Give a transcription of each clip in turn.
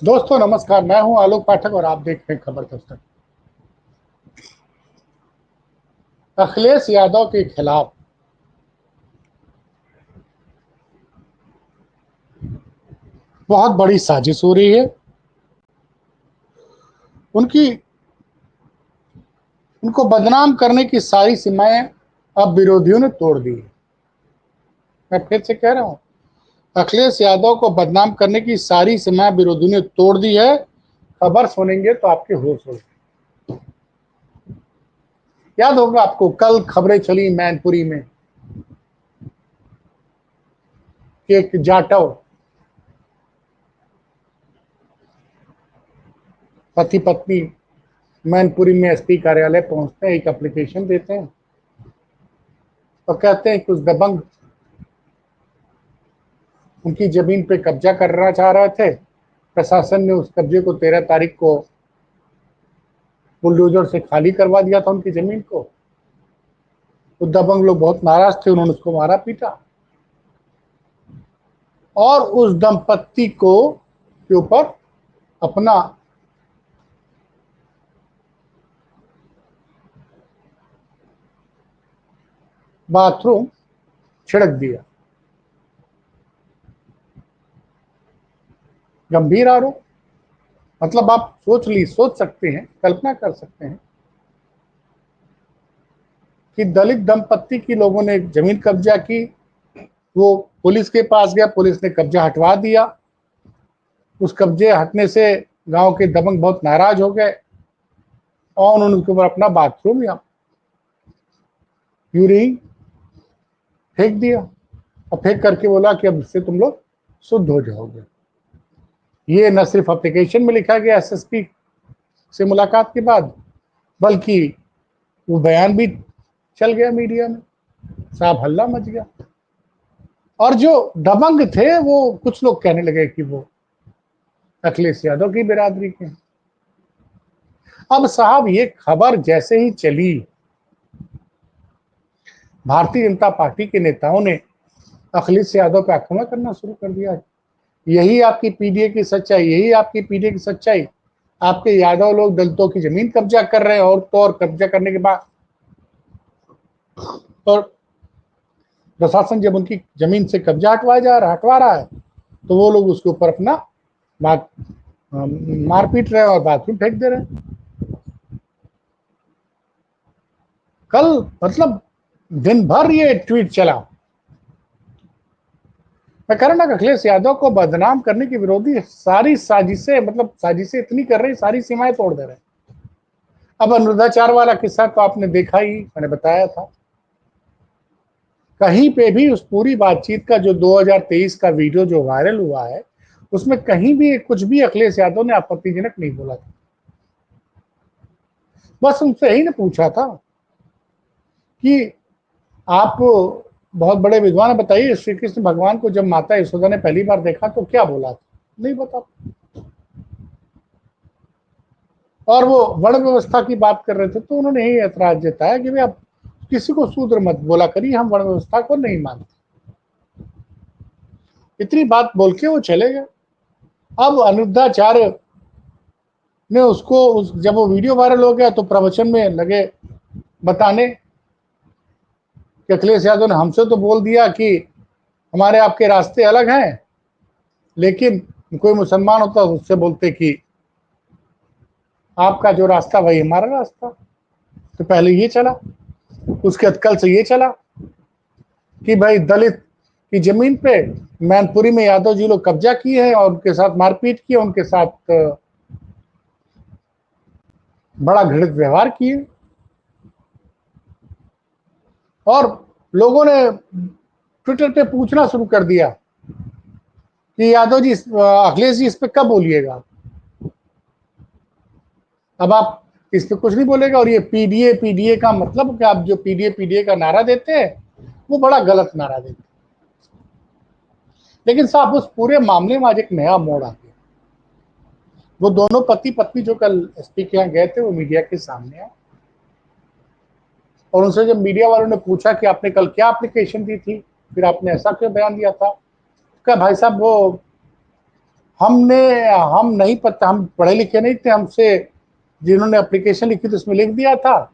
दोस्तों नमस्कार, मैं हूं आलोक पाठक और आप देख रहे हैं खबर दस्तक। अखिलेश यादव के खिलाफ बहुत बड़ी साजिश हो रही है। उनकी उनको बदनाम करने की सारी सीमाएं अब विरोधियों ने तोड़ दी है। मैं फिर से कह रहा हूं, अखिलेश यादव को बदनाम करने की सारी सीमाएं विरोधियों ने तोड़ दी है। खबर सुनेंगे तो आपके होश हो। याद होगा आपको, कल खबरें चली मैनपुरी में कि एक जाटव पति पत्नी मैनपुरी में एसपी कार्यालय पहुंचते हैं, एक एप्लीकेशन देते हैं और कहते हैं कि उस दबंग उनकी जमीन पे कब्जा करना चाह रहे थे। प्रशासन ने उस कब्जे को 13 तारीख को बुलडोजर से खाली करवा दिया था उनकी जमीन को। तो दबंग लोग बहुत नाराज थे, उन्होंने उसको मारा पीटा और उस दंपत्ति को के ऊपर अपना बाथरूम छिड़क दिया। गंभीर आरोप। मतलब आप सोच सकते हैं, कल्पना कर सकते हैं कि दलित दंपत्ति की लोगों ने जमीन कब्जा की, वो पुलिस के पास गया, पुलिस ने कब्जा हटवा दिया। उस कब्जे हटने से गांव के दबंग बहुत नाराज हो गए और उन्होंने उसके ऊपर अपना बाथरूम या यूरिन फेंक दिया और फेंक करके बोला कि अब इससे तुम लोग शुद्ध हो जाओगे। ये न सिर्फ एप्लीकेशन में लिखा गया एसएसपी से मुलाकात के बाद, बल्कि वो बयान भी चल गया मीडिया में, साहब हल्ला मच गया। और जो दबंग थे वो कुछ लोग कहने लगे कि वो अखिलेश यादव की बिरादरी के हैं। अब साहब ये खबर जैसे ही चली, भारतीय जनता पार्टी के नेताओं ने अखिलेश यादव पर आक्रमण करना शुरू कर दिया। यही आपकी पीडीए की सच्चाई, यही आपकी पीडीए की सच्चाई। आपके यादव लोग दलितों की जमीन कब्जा कर रहे हैं और तो और कब्जा करने के बाद और प्रशासन जब उनकी जमीन से कब्जा हटवा रहा है तो वो लोग उसके ऊपर अपना मार पीट रहे हैं और बाथरूम फेंक दे रहे हैं। कल मतलब दिन भर ये ट्वीट चला। मैं कह रहा ना, अखिलेश यादव को बदनाम करने की विरोधी सारी साजिशें, मतलब साजिशें इतनी कर रही, सारी सीमाएं तोड़ दे रहे हैं। अब अनुराधाचार वाला किस्सा तो आपने देखा ही, मैंने बताया था। कहीं पे भी उस पूरी बातचीत का जो 2023 का वीडियो जो वायरल हुआ है, उसमें कहीं भी कुछ भी अखिलेश यादव ने आपत्तिजनक नहीं बोला था। बस उनसे ही ने पूछा था कि आप बहुत बड़े विद्वान हैं, बताइए श्री कृष्ण भगवान को जब माता यशोदा ने पहली बार देखा तो क्या बोला था? नहीं बता। और वो वर्ण व्यवस्था की बात कर रहे थे तो उन्होंने यही ऐतराज जताया कि भाई आप किसी को शूद्र मत बोला करिए, हम वर्ण व्यवस्था को नहीं मानते। इतनी बात बोल के वो चले गए। अब अनिरुद्धाचार्य ने जब वो वीडियो वायरल हो गया तो प्रवचन में लगे बताने कि अखिलेश यादव ने हमसे तो बोल दिया कि हमारे आपके रास्ते अलग हैं, लेकिन कोई मुसलमान होता तो उससे बोलते कि आपका जो रास्ता वही हमारा रास्ता। तो पहले ये चला, उसके बाद कल से ये चला कि भाई दलित की जमीन पे मैनपुरी में यादव जी लोग कब्जा किए हैं और उनके साथ मारपीट की, उनके साथ बड़ा घृणित व्यवहार किए। और लोगों ने ट्विटर पे पूछना शुरू कर दिया कि यादव जी, अखिलेश जी इस पे कब बोलिएगा। अब आप इस पे कुछ नहीं बोलेगा और ये पीडीए पीडीए का मतलब कि आप जो पीडीए पीडीए का नारा देते हैं वो बड़ा गलत नारा देते हैं। लेकिन साहब उस पूरे मामले में आज एक नया मोड़ आ गया। वो दोनों पति पत्नी जो कल एसपी के यहाँ गए थे वो मीडिया के सामने आए और उनसे जब मीडिया वालों ने पूछा कि आपने कल क्या एप्लीकेशन दी थी, फिर आपने ऐसा क्यों बयान दिया था, क्या भाई साहब वो हम नहीं पता, हम पढ़े लिखे नहीं थे, हमसे जिन्होंने एप्लीकेशन लिखी थी उसमें लिख दिया था,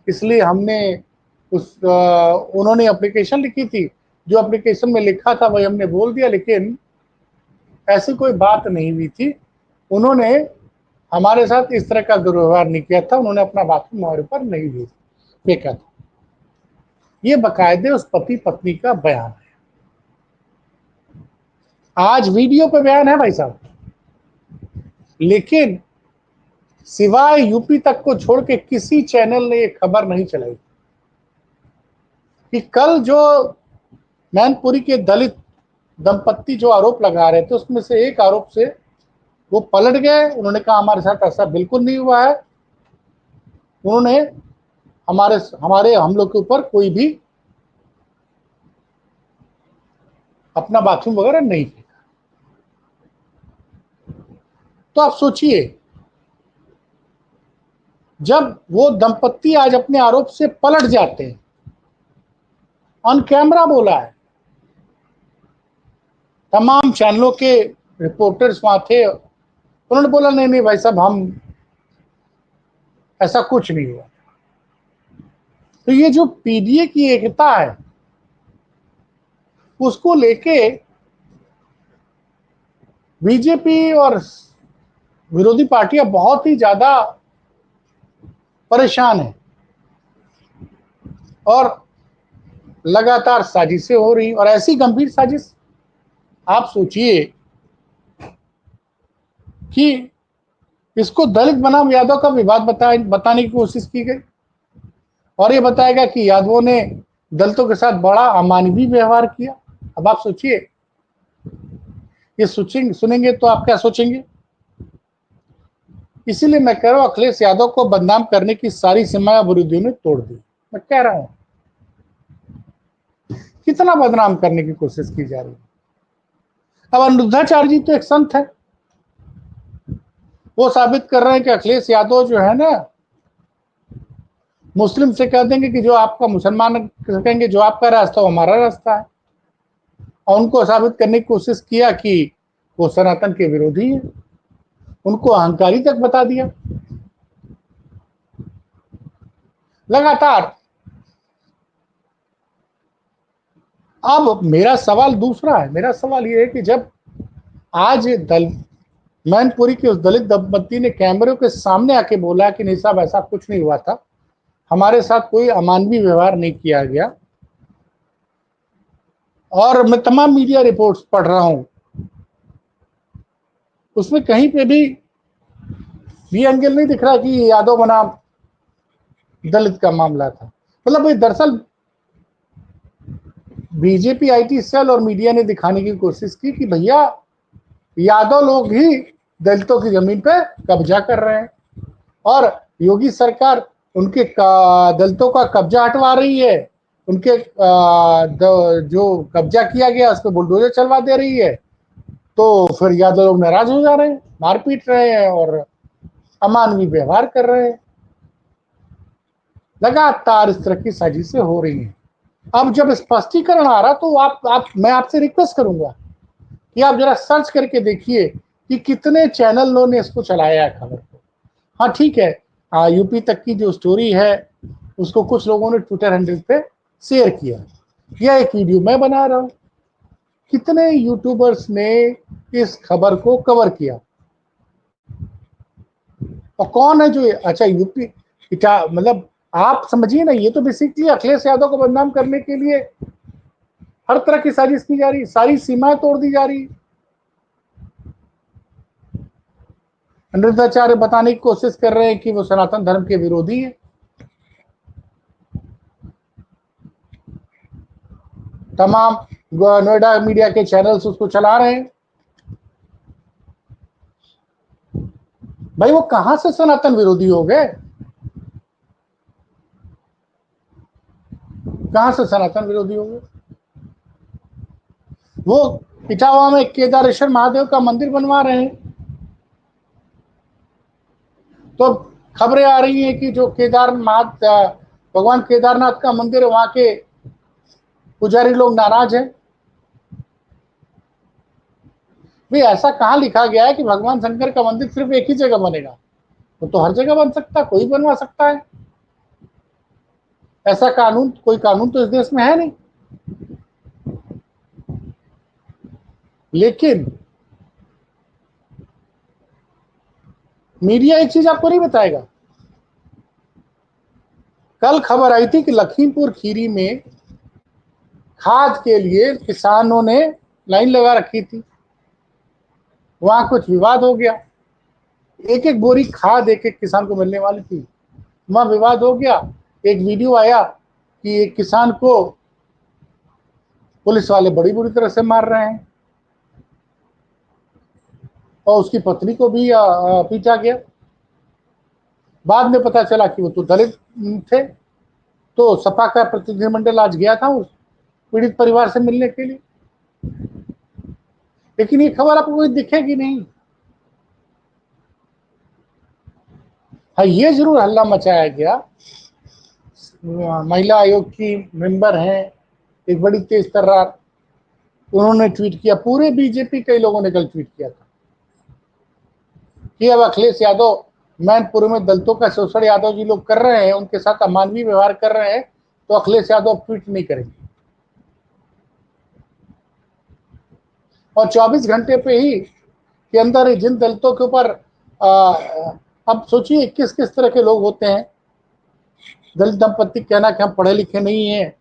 इसलिए हमने उन्होंने एप्लीकेशन लिखी थी, जो एप्लीकेशन में लिखा था वही हमने बोल दिया, लेकिन ऐसी कोई बात नहीं हुई थी। उन्होंने हमारे साथ इस तरह का दुर्व्यवहार नहीं किया था, उन्होंने अपना बाथरूम हमारे ऊपर नहीं भेज फेंका था। ये बकायदे उस पति पत्नी का बयान है, आज वीडियो पे बयान है भाई साहब, लेकिन सिवाय यूपी तक को छोड़ के किसी चैनल ने ये खबर नहीं चलाई कि कल जो मैनपुरी के दलित दंपत्ति जो आरोप लगा रहे थे उसमें से एक आरोप से वो पलट गए। उन्होंने कहा हमारे साथ ऐसा बिल्कुल नहीं हुआ है, उन्होंने हमारे हमारे हम लोग के ऊपर कोई भी अपना बाथरूम वगैरह नहीं किया। तो आप सोचिए, जब वो दंपत्ति आज अपने आरोप से पलट जाते हैं, ऑन कैमरा बोला है, तमाम चैनलों के रिपोर्टर्स वहां थे, उन्होंने बोला नहीं नहीं भाई साहब, हम ऐसा कुछ नहीं हुआ। तो ये जो पीडीए की एकता है उसको लेके बीजेपी और विरोधी पार्टियां बहुत ही ज्यादा परेशान है और लगातार साजिशें हो रही, और ऐसी गंभीर साजिश, आप सोचिए कि इसको दलित बनाम यादव का विवाद बताने की कोशिश की गई और ये बताएगा कि यादवों ने दलितों के साथ बड़ा अमानवीय व्यवहार किया। अब आप सोचिए, ये सुनेंगे तो आप क्या सोचेंगे? इसीलिए मैं कह रहा हूं, अखिलेश यादव को बदनाम करने की सारी सीमाएं विरोधियों ने तोड़ दी। मैं कह रहा हूं, कितना बदनाम करने की कोशिश की जा रही है। अब अनिरुद्धाचार्य जी तो एक संत है, वो साबित कर रहे हैं कि अखिलेश यादव जो है ना, मुस्लिम से कह देंगे कि जो आपका, मुसलमान कहेंगे जो आपका रास्ता वो हमारा रास्ता है, और उनको साबित करने की कोशिश किया कि वो सनातन के विरोधी है, उनको अहंकारी तक बता दिया। लगातार। अब मेरा सवाल दूसरा है, मेरा सवाल यह है कि जब आज मैनपुरी के उस दलित दंपत्ति ने कैमरे के सामने आके बोला कि नहीं साहब ऐसा कुछ नहीं हुआ था, हमारे साथ कोई अमानवीय व्यवहार नहीं किया गया, और मैं तमाम मीडिया रिपोर्ट्स पढ़ रहा हूं, उसमें कहीं पे भी ये एंगल नहीं दिख रहा कि यादव बनाम दलित का मामला था। मतलब ये दरअसल बीजेपी आईटी सेल और मीडिया ने दिखाने की कोशिश की कि भैया यादव लोग ही दलितों की जमीन पे कब्जा कर रहे हैं, और योगी सरकार उनके दलितों का कब्जा हटवा रही है, उनके जो कब्जा किया गया उस पर बुलडोजर चलवा दे रही है। तो फिर यादव लोग नाराज हो जा रहे हैं, मार पीट रहे हैं और अमानवीय व्यवहार कर रहे हैं। लगातार इस तरह की साजिशें हो रही हैं। अब जब स्पष्टीकरण आ रहा तो मैं आपसे रिक्वेस्ट करूंगा कि आप जरा सर्च करके देखिए कि कितने चैनलों ने इसको चलाया है खबर को। हाँ ठीक है, यूपी तक की जो स्टोरी है उसको कुछ लोगों ने ट्विटर हैंडल पे शेयर किया, यह एक वीडियो मैं बना रहा हूं, कितने यूट्यूबर्स ने इस खबर को कवर किया, और कौन है जो, अच्छा यूपी मतलब आप समझिए ना, ये तो बेसिकली अखिलेश यादव को बदनाम करने के लिए हर तरह की साजिश की जा रही, सारी सीमाएं तोड़ दी जा रही। अनिरुद्धाचार्य बताने की कोशिश कर रहे हैं कि वो सनातन धर्म के विरोधी है, तमाम नोएडा मीडिया के चैनल्स उसको चला रहे हैं। भाई वो कहां से सनातन विरोधी हो गए? कहां से सनातन विरोधी हो गए? वो इटावा में केदारेश्वर महादेव का मंदिर बनवा रहे हैं, तो खबरें आ रही हैं कि जो केदारनाथ, भगवान केदारनाथ का मंदिर है, वहां के पुजारी लोग नाराज हैं। भाई ऐसा कहाँ लिखा गया है कि भगवान शंकर का मंदिर सिर्फ एक ही जगह बनेगा? वो तो हर जगह बन सकता है, कोई बनवा सकता है। ऐसा कानून, कोई कानून तो इस देश में है नहीं। लेकिन मीडिया एक चीज आपको नहीं बताएगा। कल खबर आई थी कि लखीमपुर खीरी में खाद के लिए किसानों ने लाइन लगा रखी थी, वहां कुछ विवाद हो गया। एक एक बोरी खाद एक एक किसान को मिलने वाली थी, वहां विवाद हो गया। एक वीडियो आया कि एक किसान को पुलिस वाले बड़ी बुरी तरह से मार रहे हैं और उसकी पत्नी को भी पीटा गया। बाद में पता चला कि वो तो दलित थे। तो सपा का प्रतिनिधिमंडल आज गया था उस पीड़ित परिवार से मिलने के लिए, लेकिन ये खबर आपको कोई दिखेगी नहीं। हाँ, ये जरूर हल्ला मचाया गया। महिला आयोग की मेंबर हैं, एक बड़ी तेज तर्रार, उन्होंने ट्वीट किया। पूरे बीजेपी कई लोगों ने कल ट्वीट किया था कि अब अखिलेश यादव मैनपुर में दलितों का शोषण यादव जी लोग कर रहे हैं, उनके साथ अमानवीय व्यवहार कर रहे हैं, तो अखिलेश यादव ट्वीट नहीं करेंगे। और 24 घंटे पे ही के अंदर जिन दलितों के ऊपर अब सोचिए किस किस तरह के लोग होते हैं। दलित दंपत्ति कहना कि हम पढ़े लिखे नहीं है,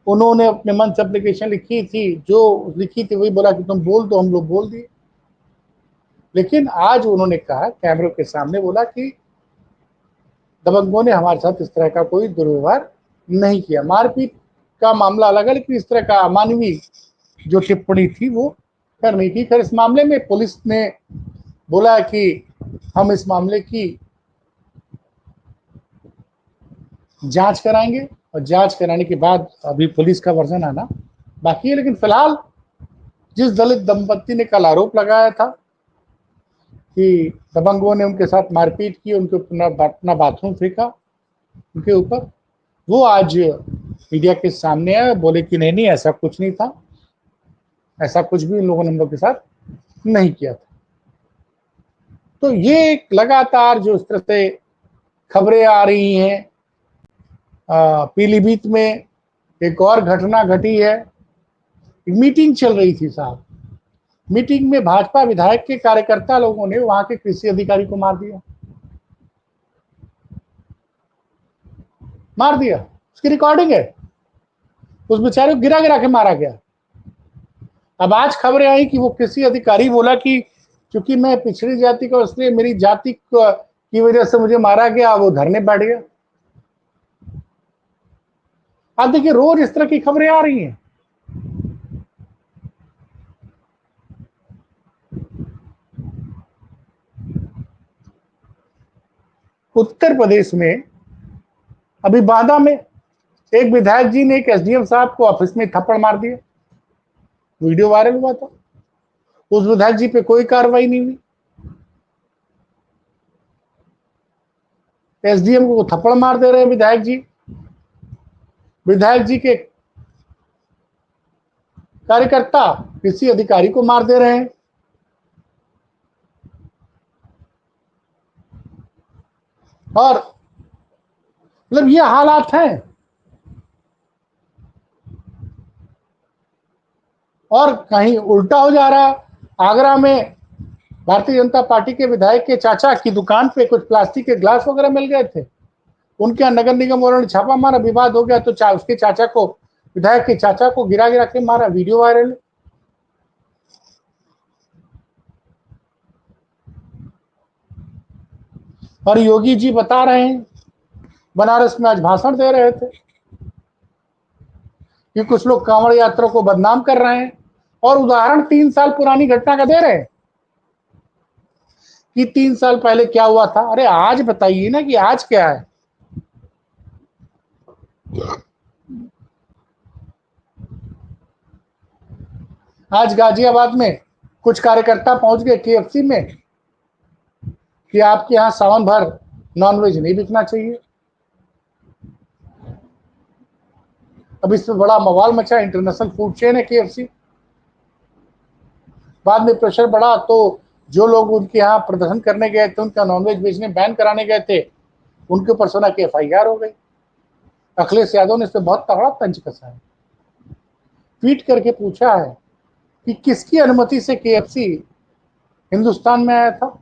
उन्होंने अपने मन से एप्लीकेशन लिखी थी, जो लिखी थी वही बोला कि तुम बोल दो, हम लोग बोल दिए। लेकिन आज उन्होंने कहा कैमरों के सामने, बोला कि दबंगों ने हमारे साथ इस तरह का कोई दुर्व्यवहार नहीं किया। मारपीट का मामला अलग है, लेकिन इस तरह का अमानवीय जो टिप्पणी थी वो करनी थी। फिर इस मामले में पुलिस ने बोला कि हम इस मामले की जांच कराएंगे और जांच कराने के बाद अभी पुलिस का वर्जन आना बाकी है। लेकिन फिलहाल जिस दलित दंपत्ति ने कल आरोप लगाया था कि दबंगों ने उनके साथ मारपीट की, उनके अपना बाथरूम फेंका उनके ऊपर, वो आज मीडिया के सामने आए, बोले कि नहीं नहीं ऐसा कुछ नहीं था, ऐसा कुछ भी उन लोगों ने हम लोग के साथ नहीं किया था। तो ये एक लगातार जो इस तरह से खबरें आ रही हैं, पीलीभीत में एक और घटना घटी है। एक मीटिंग चल रही थी साहब, मीटिंग में भाजपा विधायक के कार्यकर्ता लोगों ने वहां के कृषि अधिकारी को मार दिया, मार दिया। उसकी रिकॉर्डिंग है, उस बेचारे को गिरा गिरा के मारा गया। अब आज खबरें आई कि वो कृषि अधिकारी बोला कि चूंकि मैं पिछड़ी जाति का, इसलिए मेरी जाति की वजह से मुझे मारा गया, वो धरने बैठ गया। आप देखिए रोज इस तरह की खबरें आ रही हैं। उत्तर प्रदेश में अभी बांदा में एक विधायक जी ने एक एसडीएम साहब को ऑफिस में थप्पड़ मार दिया, वीडियो वायरल हुआ था। उस विधायक जी पे कोई कार्रवाई नहीं हुई। एसडीएम को थप्पड़ मार दे रहे हैं विधायक जी, विधायक जी के कार्यकर्ता किसी अधिकारी को मार दे रहे हैं। और मतलब ये हालात हैं। और कहीं उल्टा हो जा रहा। आगरा में भारतीय जनता पार्टी के विधायक के चाचा की दुकान पे कुछ प्लास्टिक के ग्लास वगैरह मिल गए थे, उनके यहाँ नगर निगम वालों ने छापा मारा, विवाद हो गया, तो उसके चाचा को, विधायक के चाचा को गिरा गिरा के मारा, वीडियो वायरल। और योगी जी बता रहे हैं, बनारस में आज भाषण दे रहे थे कि कुछ लोग कांवड़ यात्रा को बदनाम कर रहे हैं, और उदाहरण 3 साल पुरानी घटना का दे रहे हैं कि 3 साल पहले क्या हुआ था। अरे आज बताइए ना कि आज क्या है। आज गाजियाबाद में कुछ कार्यकर्ता पहुंच गए केएफसी में कि आपके यहां सावन भर नॉनवेज नहीं बिकना चाहिए। अब इसमें बड़ा मवाल मचा। इंटरनेशनल फूड चेन है केएफसी, बाद में प्रेशर बढ़ा तो जो लोग उनके यहाँ प्रदर्शन करने गए थे, उनका नॉनवेज बेचने बैन कराने गए थे, उनके ऊपर सोना की FIR हो गई। अखिलेश यादव ने इस पर बहुत तगड़ा तंज कसा है, ट्वीट करके पूछा है कि किसकी अनुमति से KFC हिंदुस्तान में आया था।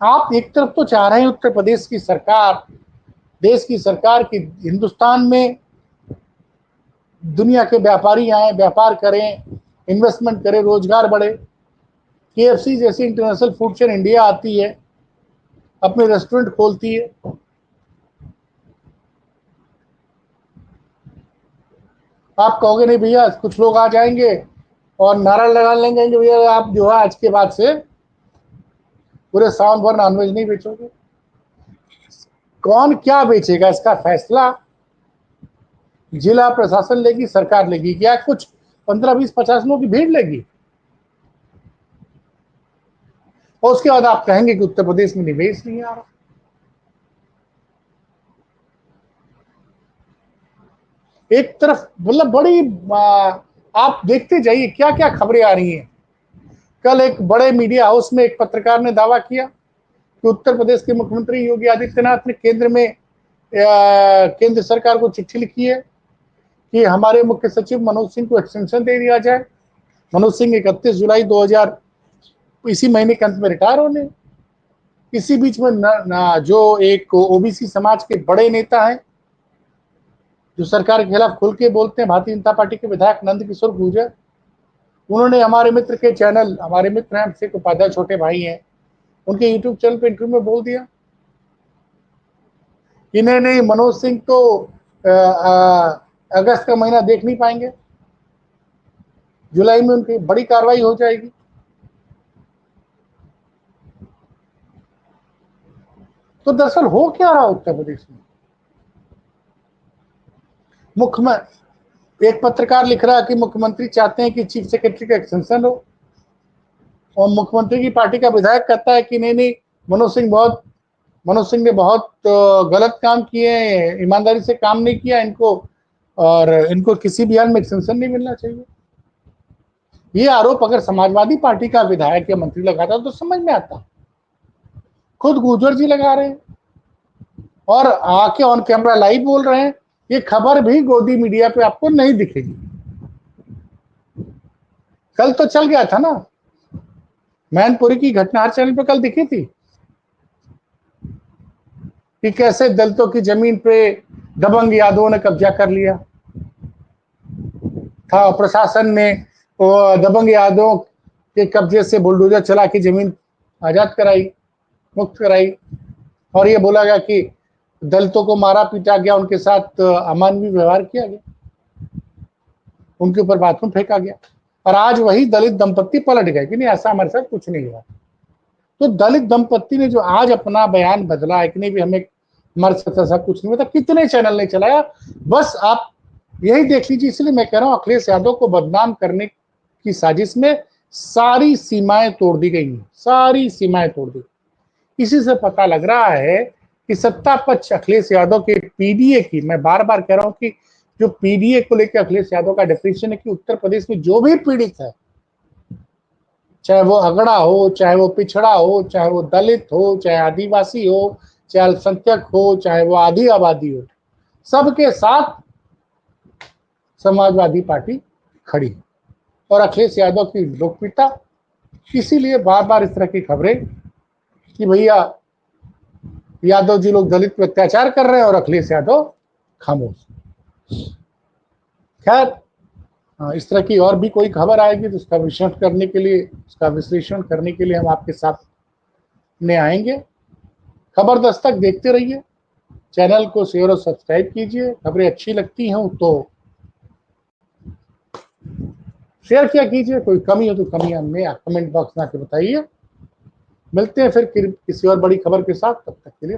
आप एक तरफ तो चाह रहे हैं उत्तर प्रदेश की सरकार, देश की सरकार की हिंदुस्तान में दुनिया के व्यापारी आए, व्यापार करें, इन्वेस्टमेंट करें, रोजगार बढ़े। KFC जैसी इंटरनेशनल फूड चेन इंडिया आती है, अपने रेस्टोरेंट खोलती है, आप कहोगे नहीं भैया, कुछ लोग आ जाएंगे और नारा लगा लेंगे भैया आप जो है आज के बाद से पूरे सावन भर नॉनवेज नहीं बेचोगे। कौन क्या बेचेगा इसका फैसला जिला प्रशासन लेगी, सरकार लेगी, क्या कुछ 15-20-50 लोगों की भीड़ लेगी? और उसके बाद आप कहेंगे कि उत्तर प्रदेश में निवेश नहीं आ रहा। एक तरफ मतलब बड़ी आप देखते जाइए क्या क्या खबरें आ रही हैं। कल एक बड़े मीडिया हाउस में एक पत्रकार ने दावा किया कि उत्तर प्रदेश के मुख्यमंत्री योगी आदित्यनाथ ने केंद्र सरकार को चिट्ठी लिखी है कि हमारे मुख्य सचिव मनोज सिंह को एक्सटेंशन दे दिया जाए। मनोज सिंह 31 जुलाई 2000 इसी महीने के अंत में रिटायर होने। इसी बीच में जो एक OBC समाज के बड़े नेता हैं जो सरकार के खिलाफ खुल के बोलते हैं, भारतीय जनता पार्टी के विधायक नंद किशोर गुर्जर, उन्होंने हमारे मित्र के चैनल, हमारे मित्र हैं अभिषेक उपाध्याय, छोटे भाई हैं, उनके YouTube चैनल पे इंटरव्यू में बोल दिया कि नहीं नहीं मनोज सिंह तो अगस्त का महीना देख नहीं पाएंगे, जुलाई में उनकी बड़ी कार्रवाई हो जाएगी। तो दरअसल हो क्या रहा उत्तर प्रदेश में? मुख्यमंत्री, एक पत्रकार लिख रहा है कि मुख्यमंत्री चाहते हैं कि चीफ सेक्रेटरी का एक्सटेंशन हो, और मुख्यमंत्री की पार्टी का विधायक कहता है कि नहीं नहीं मनोज सिंह ने बहुत गलत काम किए, ईमानदारी से काम नहीं किया, इनको और इनको किसी भी हाल में एक्सटेंशन नहीं मिलना चाहिए। ये आरोप अगर समाजवादी पार्टी का विधायक या मंत्री लगाता तो समझ में आता, खुद गुर्जर जी लगा रहे हैं और आके ऑन कैमरा लाइव बोल रहे हैं। ये खबर भी गोदी मीडिया पे आपको नहीं दिखेगी। कल तो चल गया था ना, मैनपुरी की घटना हर चैनल पे कल दिखी थी कि कैसे दलितों की जमीन पे दबंग यादवों ने कब्जा कर लिया था। प्रशासन ने दबंग यादवों के कब्जे से बुलडोजर चला के जमीन आजाद कराई, मुक्त कराई, और ये बोला गया कि दलितों को मारा पीटा गया, उनके साथ अमानवीय व्यवहार किया गया, उनके ऊपर बाथरूम फेंका गया। और आज वही दलित दंपत्ति पलट गए कि नहीं ऐसा हमारे साथ कुछ नहीं हुआ। तो दलित दंपत्ति ने जो आज अपना बयान बदला है कि नहीं भी हमें हमारे साथ ऐसा कुछ नहीं हुआ, कितने चैनल ने चलाया, बस आप यही देख लीजिए। इसलिए मैं कह रहा हूं अखिलेश यादव को बदनाम करने की साजिश में सारी सीमाएं तोड़ दी गई हैं, सारी सीमाएं तोड़ दी। इसी से पता लग रहा है कि सत्ता पक्ष अखिलेश यादव के PDA की, मैं बार बार कह रहा हूं कि जो PDA को लेकर अखिलेश यादव का डिफिनेशन है कि उत्तर प्रदेश में जो भी पीड़ित है, चाहे वो अगड़ा हो, चाहे वो पिछड़ा हो, चाहे वो दलित हो, चाहे आदिवासी हो, चाहे अल्पसंख्यक हो, चाहे वो आधी आबादी हो, सबके साथ समाजवादी पार्टी खड़ी है और अखिलेश यादव की लोकप्रियता। इसीलिए बार बार इस तरह की खबरें कि भैया यादव जी लोग दलित पे अत्याचार कर रहे हैं और अखिलेश यादव खामोश। खैर, इस तरह की और भी कोई खबर आएगी तो उसका विश्लेषण करने के लिए हम आपके साथ में आएंगे। खबर दस्तक देखते रहिए, चैनल को शेयर और सब्सक्राइब कीजिए। खबरें अच्छी लगती हों तो शेयर किया कीजिए, कोई कमी हो तो कमी हमें कमेंट बॉक्स में आके बताइए। मिलते हैं फिर किसी और बड़ी खबर के साथ, तब तक के लिए।